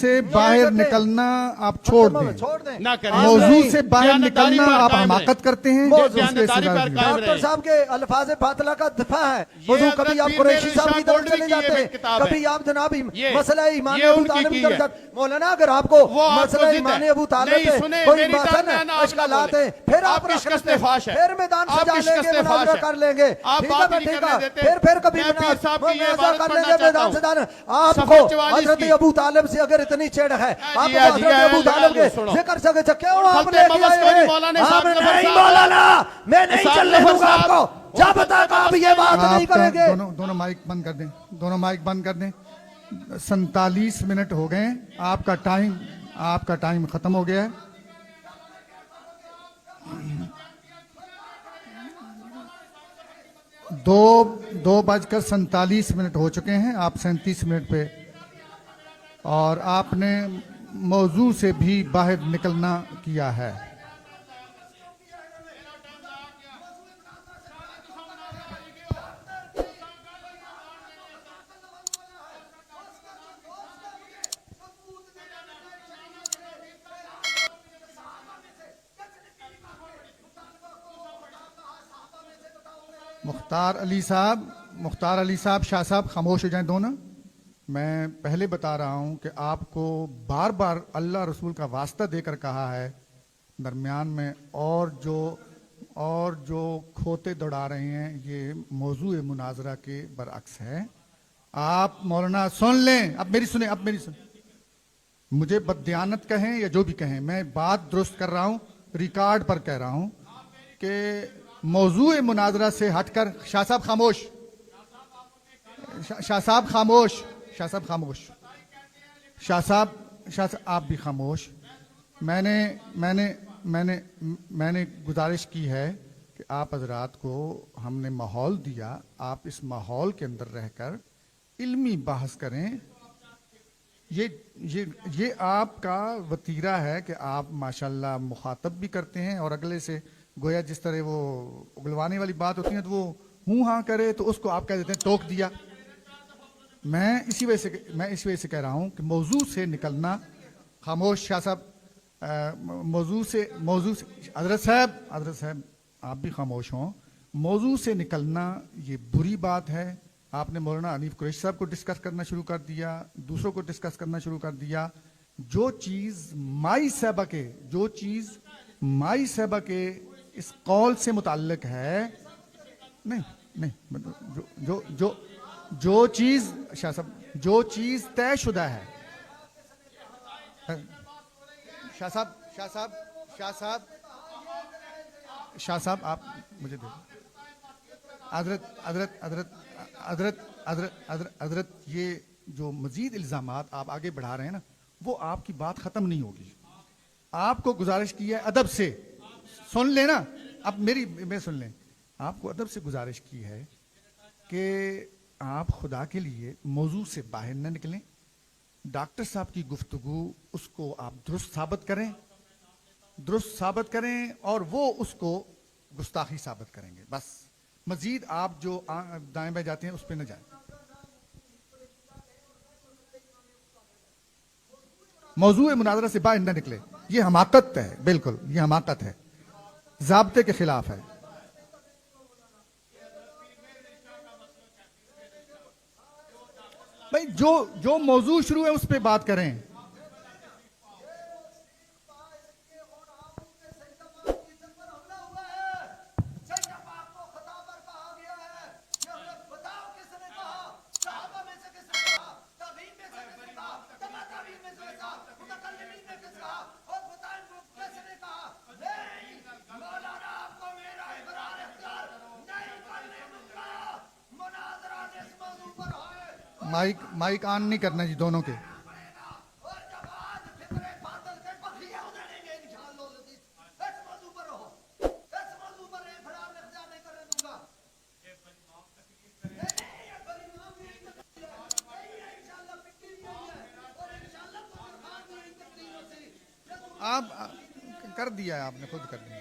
سے نہیں باہر سکے. نکلنا آپ چھوڑ دیں. چھوڑ دیں. نہ کریں. آپ موضوع نہیں. سے باہر دیانتداری نکلنا پر آپ قائم حماقت رہیں. کرتے ہیں. وہ اس لیے دیانتداری سزا پر دی. قائم ڈاکٹر رہیں. صاحب کے الفاظ باطلہ کا دفاع ہے. یہ وضو حضرت کبھی آپ پیر قریشی میرے صاحب کی شاہ طرف گولڈوی چلے کی جاتے یہ ہیں, کتاب ہے. کبھی آپ جناب یہ- مسئلہ ایمان یہ ابو ان کی طالب کی کی طرف ہے. جاتے. مولانا اگر آپ کو وہ آپ مسئلہ کو ضد ایمان ہے. ابو طالب نہیں پہ سنیں، کوئی میری بات ہے ٹانگ نا, میں آنا آپ نہ اشکالات بولیں. ہیں, پھر آپ آپ کی رکھ شکست لیتے ہیں. فاش ہے. پھر میدان آپ سجا کی لیں گے, شکست مناظرہ فاش ہے. کر لیں گے. آپ ٹھیک بات ہے, ہی نہیں ٹھیک کرنے ہے. دیتے. پھر کبھی میں پیر صاحب کی یہ مناظرہ عبارت کر پڑھنا لیں گے چاہتا میدان ہوں. سجا. آپ صفحہ کو 44 حضرت کی. ابو طالب سے اگر اتنی چڑ ہے, آپ جی کو ہاں, جی حضرت ہاں, ابو لگا طالب دو, کے سنو. ذکر سے کیوں اور آپ خلط لے کے مبس آئے کو نہیں ہیں؟ مولانا آپ صاحب ظفر نہیں صاحب. مولانا, میں نہیں صاحب چلنے ظفر دوں گا آپ صاحب. کو جب تک آپ یہ بات نہیں آپ کریں گے. دونوں مائک بند کر دیں. دونوں مائک بند کر دیں. 47 منٹ ہو گئے ہیں. آپ کا ٹائم ختم ہو گیا ہے. دو بج کر 47 منٹ ہو چکے ہیں. آپ 37 منٹ پہ, اور آپ نے موضوع سے بھی باہر نکلنا کیا ہے. مختار علی صاحب, شاہ صاحب خاموش ہو جائیں دونوں. میں پہلے بتا رہا ہوں کہ آپ کو بار بار اللہ رسول کا واسطہ دے کر کہا ہے درمیان میں, اور جو کھوتے دوڑا رہے ہیں یہ موضوع مناظرہ کے برعکس ہے. آپ مولانا سن لیں, اب میری سنیں. مجھے بددیانت کہیں یا جو بھی کہیں, میں بات درست کر رہا ہوں, ریکارڈ پر کہہ رہا ہوں کہ موضوع مناظرہ سے ہٹ کر. شاہ صاحب خاموش. شاہ صاحب آپ بھی خاموش. میں نے گزارش کی ہے کہ آپ حضرات کو ہم نے ماحول دیا, آپ اس ماحول کے اندر رہ کر علمی بحث کریں. یہ آپ کا وتیرہ ہے کہ آپ ماشاءاللہ مخاطب بھی کرتے ہیں, اور اگلے سے گویا جس طرح وہ اگلوانے والی بات ہوتی ہے تو وہ ہوں ہاں کرے تو اس کو آپ کہہ دیتے ہیں ٹوک دیا. میں اسی وجہ سے کہہ رہا ہوں کہ موضوع سے نکلنا. خاموش شاہ صاحب. موضوع سے حضرت صاحب آپ بھی خاموش ہوں. موضوع سے نکلنا یہ بری بات ہے. آپ نے مولانا حنیف قریشی صاحب کو ڈسکس کرنا شروع کر دیا, دوسروں کو ڈسکس کرنا شروع کر دیا. جو چیز مائی صاحبہ کے اس قول سے متعلق ہے, نہیں جو چیز شاہ صاحب جو چیز طے شدہ ہے. شاہ صاحب آپ مجھے دیں. حضرت یہ جو مزید الزامات آپ آگے بڑھا رہے ہیں نا, وہ آپ کی بات ختم نہیں ہوگی. آپ کو گزارش کی ہے ادب سے, سن لیں نا, اب میں سن لیں. آپ کو ادب سے گزارش کی ہے کہ آپ خدا کے لیے موضوع سے باہر نہ نکلیں. ڈاکٹر صاحب کی گفتگو اس کو آپ درست ثابت کریں اور وہ اس کو گستاخی ثابت کریں گے. بس مزید آپ جو دائیں بائیں جاتے ہیں اس پہ نہ جائیں. موضوع مناظرہ سے باہر نہ نکلے, یہ حماقت ہے. بالکل یہ حماقت ہے, ضابطے کے خلاف ہے. بھائی جو موضوع شروع ہے اس پہ بات کریں. مائک آن نہیں کرنا جی دونوں کے. آپ کر دیا ہے, آپ نے خود کر دیا.